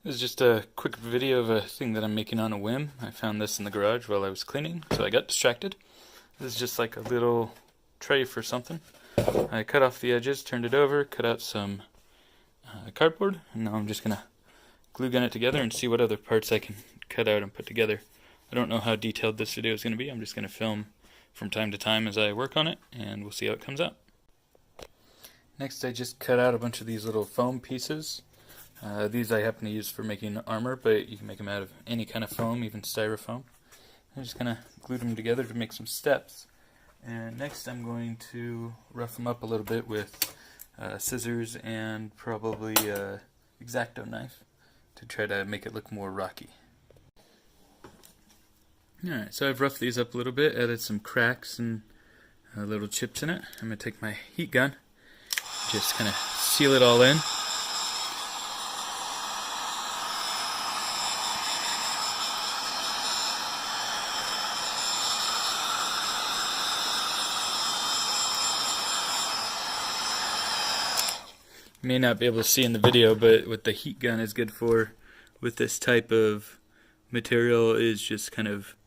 This is just a quick video of a thing that I'm making on a whim. I found this in the garage while I was cleaning, so I got distracted. This is just like a little tray for something. I cut off the edges, turned it over, cut out some cardboard, and now I'm just going to glue gun it together and see what other parts I can cut out and put together. I don't know how detailed this video is going to be. I'm just going to film from time to time as I work on it, and we'll see how it comes out. Next, I just cut out a bunch of these little foam pieces. These I happen to use for making armor, but you can make them out of any kind of foam, even styrofoam. I'm just going to glue them together to make some steps. And next I'm going to rough them up a little bit with scissors and probably an X-Acto knife to try to make it look more rocky. Alright, so I've roughed these up a little bit, added some cracks and little chips in it. I'm going to take my heat gun, just kind of seal it all in. You may not be able to see in the video, but what the heat gun is good for with this type of material is just kind of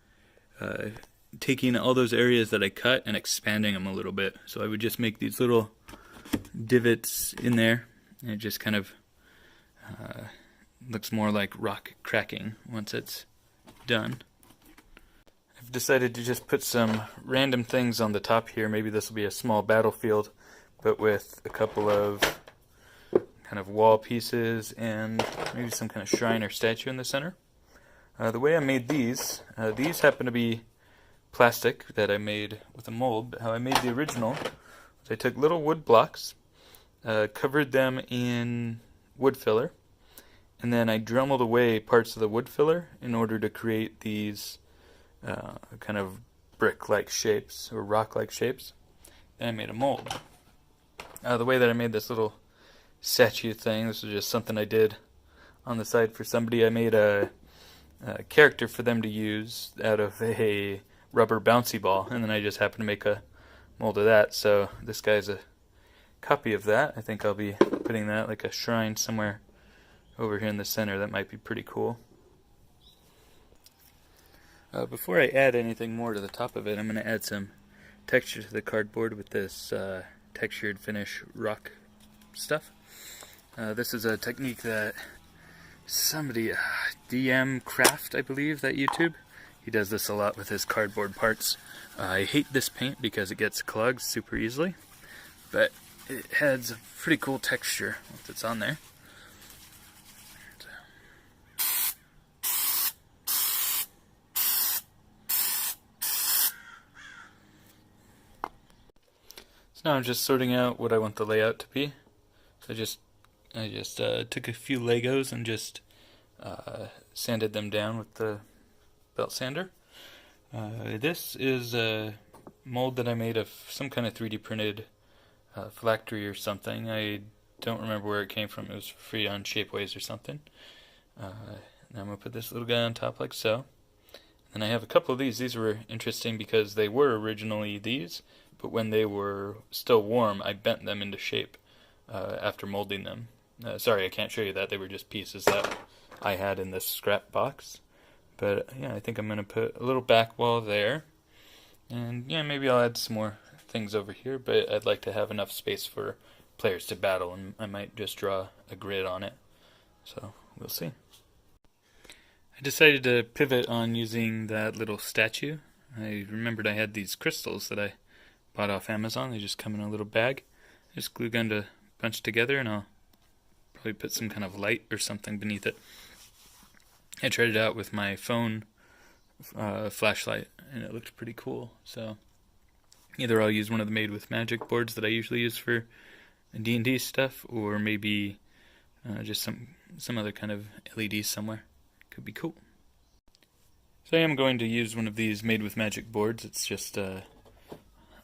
taking all those areas that I cut and expanding them a little bit. So I would just make these little divots in there, and it just kind of looks more like rock cracking once it's done. I've decided to just put some random things on the top here. Maybe this will be a small battlefield, but with a couple of kind of wall pieces and maybe some kind of shrine or statue in the center. The way I made these happen to be plastic that I made with a mold. How I made the original was I took little wood blocks, covered them in wood filler, and then I dremelled away parts of the wood filler in order to create these kind of brick-like shapes or rock-like shapes. Then I made a mold. The way that I made this little statue thing, this was just something I did on the side for somebody. I made a character for them to use out of a rubber bouncy ball, and then I just happened to make a mold of that. So this guy's a copy of that. I think I'll be putting that like a shrine somewhere over here in the center. That might be pretty cool. Before I add anything more to the top of it, I'm going to add some texture to the cardboard with this textured finish rock stuff. This is a technique that somebody, DM Craft, I believe, that YouTube, he does this a lot with his cardboard parts. I hate this paint because it gets clogged super easily, but it adds a pretty cool texture once it's on there. So now I'm just sorting out what I want the layout to be. So I just took a few Legos and just sanded them down with the belt sander. This is a mold that I made of some kind of 3D printed phylactery or something. I don't remember where it came from. It was free on Shapeways or something. Now I'm going to put this little guy on top like so. And I have a couple of these. These were interesting because they were originally these, but when they were still warm, I bent them into shape after molding them. Sorry, I can't show you that. They were just pieces that I had in this scrap box. But yeah, I think I'm going to put a little back wall there. And yeah, maybe I'll add some more things over here, but I'd like to have enough space for players to battle, and I might just draw a grid on it. So we'll see. I decided to pivot on using that little statue. I remembered I had these crystals that I bought off Amazon. They just come in a little bag. I just glue gunned a bunch together, and I'll probably put some kind of light or something beneath it. I tried it out with my phone flashlight, and it looked pretty cool. So either I'll use one of the Made with Magic boards that I usually use for D&D stuff, or maybe just some other kind of LED somewhere. Could be cool. So I am going to use one of these Made with Magic boards. It's just a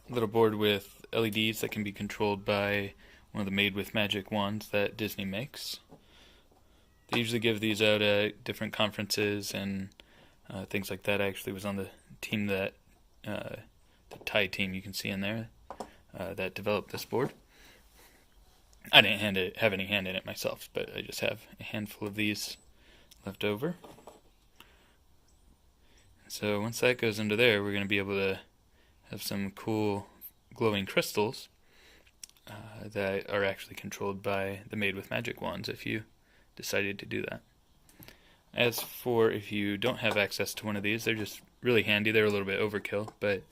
little board with LEDs that can be controlled by one of the Made with Magic wands that Disney makes. They usually give these out at different conferences and things like that. I actually was on the team that, the Thai team you can see in there, that developed this board. I didn't have any hand in it myself, but I just have a handful of these left over. So once that goes into there, we're going to be able to have some cool glowing crystals that are actually controlled by the Made with Magic wands if you decided to do that. As for if you don't have access to one of these, they're just really handy. They're a little bit overkill, but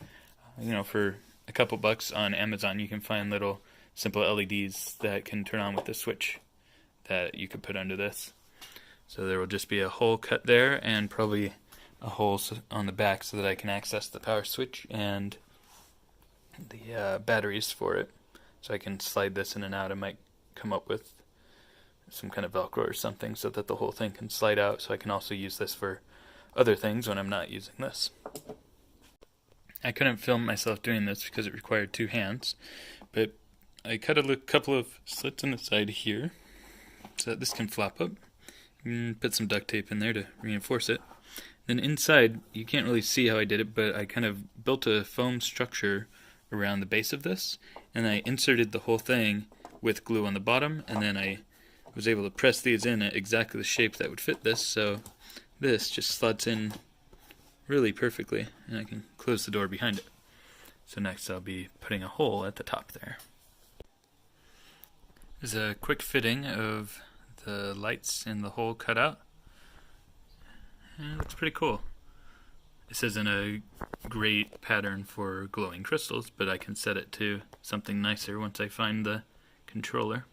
for a couple bucks on Amazon you can find little simple LEDs that can turn on with the switch that you could put under this. So there will just be a hole cut there and probably a hole on the back so that I can access the power switch and the batteries for it. So I can slide this in and out. I might come up with some kind of Velcro or something so that the whole thing can slide out, so I can also use this for other things when I'm not using this. I couldn't film myself doing this because it required two hands, but I cut a couple of slits on the side here so that this can flop up. Put some duct tape in there to reinforce it. Then inside, you can't really see how I did it, but I kind of built a foam structure around the base of this, and I inserted the whole thing with glue on the bottom, and then I was able to press these in at exactly the shape that would fit this, so this just slots in really perfectly, and I can close the door behind it. So next I'll be putting a hole at the top there. There's a quick fitting of the lights in the hole cut out. And it looks pretty cool. This isn't a great pattern for glowing crystals, but I can set it to something nicer once I find the controller.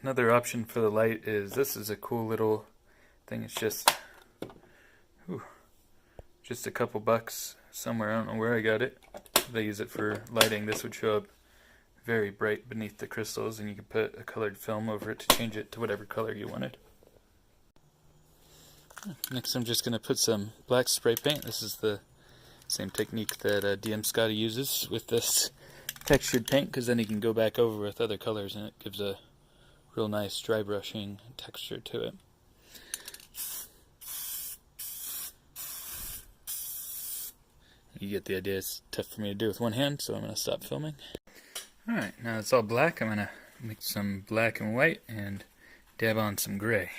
Another option for the light is this is a cool little thing. It's just a couple bucks somewhere. I don't know where I got it. They use it for lighting. This would show up very bright beneath the crystals, and you could put a colored film over it to change it to whatever color you wanted. Next I'm just going to put some black spray paint. This is the same technique that DM Scotty uses with this textured paint, because then he can go back over with other colors and it gives a real nice dry brushing texture to it. You get the idea. It's tough for me to do with one hand, so I'm going to stop filming. Alright, now it's all black. I'm going to mix some black and white and dab on some gray.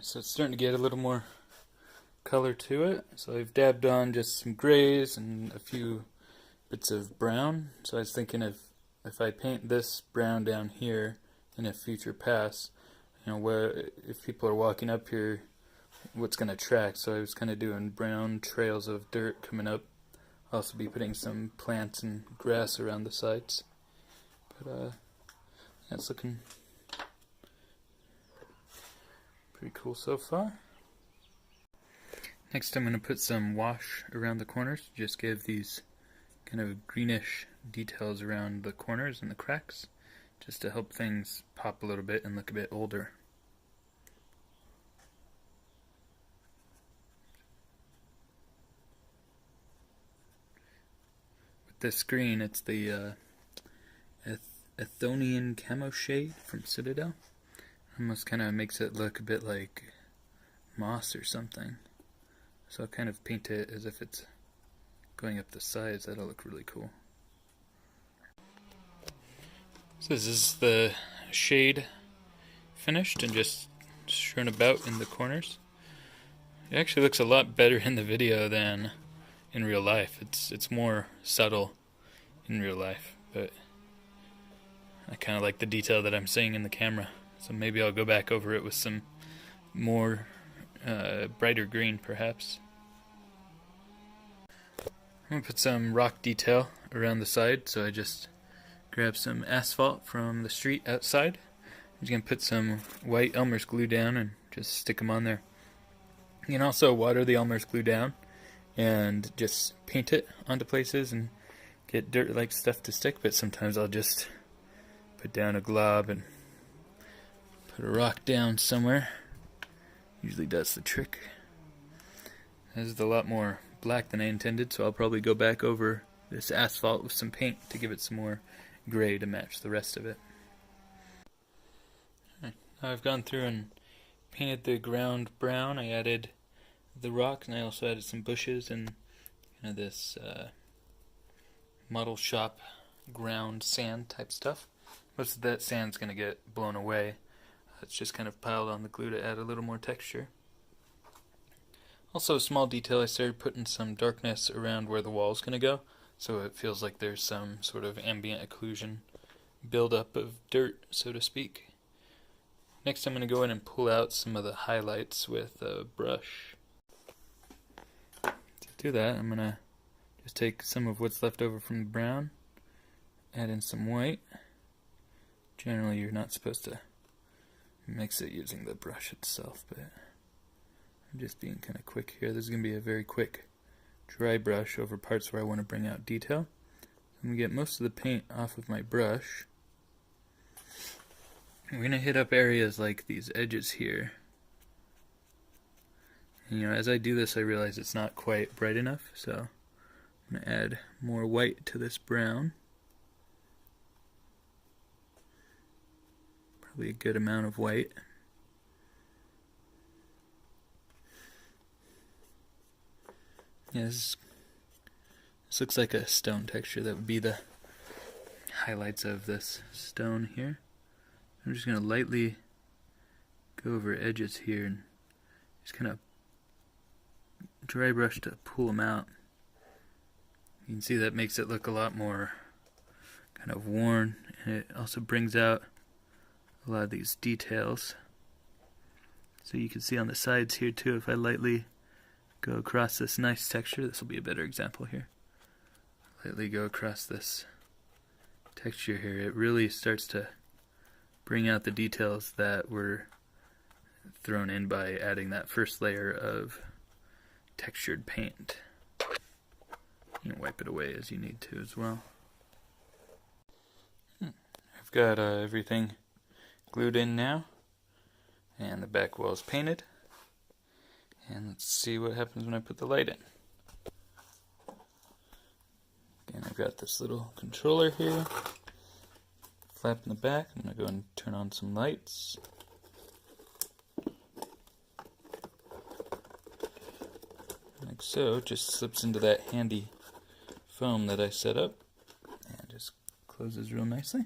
So it's starting to get a little more color to it. So I've dabbed on just some grays and a few bits of brown. So I was thinking if I paint this brown down here in a future pass, where if people are walking up here, what's going to attract. So I was kind of doing brown trails of dirt coming up. I'll also be putting some plants and grass around the sides. But that's looking pretty cool so far. Next I'm going to put some wash around the corners. Just give these kind of greenish details around the corners and the cracks, just to help things pop a little bit and look a bit older. With this green, it's the Athonian Camo Shade from Citadel. Almost kind of makes it look a bit like moss or something. So I'll kind of paint it as if it's going up the sides. That'll look really cool. So this is the shade finished and just strewn about in the corners. It actually looks a lot better in the video than in real life. It's more subtle in real life, but I kind of like the detail that I'm seeing in the camera. So maybe I'll go back over it with some more brighter green, perhaps. I'm going to put some rock detail around the side, so I just grab some asphalt from the street outside. I'm just going to put some white Elmer's glue down and just stick them on there. You can also water the Elmer's glue down and just paint it onto places and get dirt-like stuff to stick, but sometimes I'll just put down a glob and put a rock down somewhere. Usually does the trick. This is a lot more black than I intended, so I'll probably go back over this asphalt with some paint to give it some more gray to match the rest of it. Right. I've gone through and painted the ground brown. I added the rocks, and I also added some bushes and this model shop ground sand type stuff. Most of that sand's going to get blown away. It's just kind of piled on the glue to add a little more texture. Also, a small detail, I started putting some darkness around where the wall's going to go, so it feels like there's some sort of ambient occlusion buildup of dirt, so to speak. Next, I'm going to go in and pull out some of the highlights with a brush. To do that, I'm going to just take some of what's left over from the brown, add in some white. Generally, you're not supposed to mix it using the brush itself, but I'm just being kind of quick here. This is going to be a very quick dry brush over parts where I want to bring out detail. I'm going to get most of the paint off of my brush. We're going to hit up areas like these edges here. And, as I do this, I realize it's not quite bright enough, so I'm going to add more white to this brown. Probably a good amount of white. Yeah, this looks like a stone texture. That would be the highlights of this stone here. I'm just going to lightly go over edges here and just kind of dry brush to pull them out. You can see that makes it look a lot more kind of worn, and it also brings out a lot of these details. So you can see on the sides here too, if I lightly go across this nice texture, this will be a better example here. Lightly go across this texture here, it really starts to bring out the details that were thrown in by adding that first layer of textured paint. You can wipe it away as you need to as well. I've got everything glued in now, and the back wall is painted. And let's see what happens when I put the light in. Again, I've got this little controller here, flap in the back. I'm going to go and turn on some lights. Like so, it just slips into that handy foam that I set up and just closes real nicely.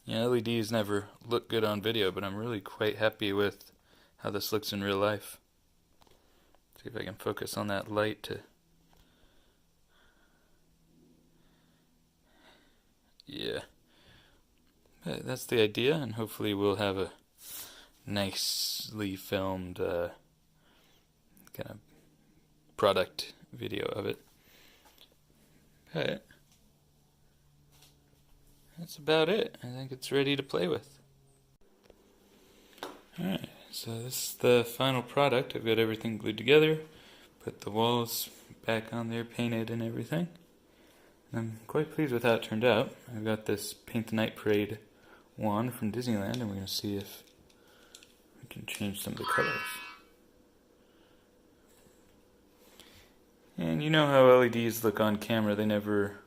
Yeah, LEDs never look good on video, but I'm really quite happy with how this looks in real life. See if I can focus on that light to... Yeah. But that's the idea, and hopefully we'll have a nicely filmed kind of product video of it. But that's about it. I think it's ready to play with. Alright, so this is the final product. I've got everything glued together, put the walls back on there, painted and everything. And I'm quite pleased with how it turned out. I've got this Paint the Night Parade wand from Disneyland, and we're going to see if we can change some of the colors. And you know how LEDs look on camera, they never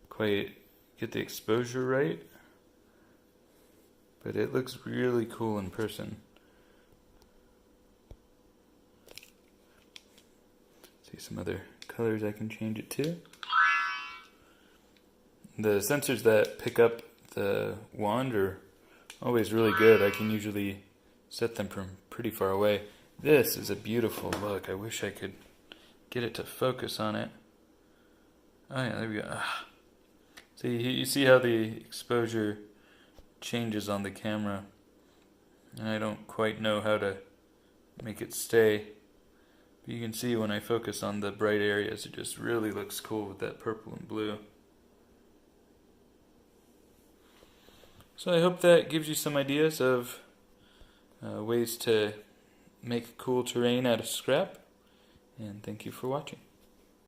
quite get the exposure right, but it looks really cool in person. See some other colors I can change it to. The sensors that pick up the wand are always really good. I can usually set them from pretty far away. This is a beautiful look. I wish I could get it to focus on it. Oh yeah, there we go. See, you see how the exposure changes on the camera, and I don't quite know how to make it stay. But you can see when I focus on the bright areas, it just really looks cool with that purple and blue. So I hope that gives you some ideas of ways to make cool terrain out of scrap, and thank you for watching.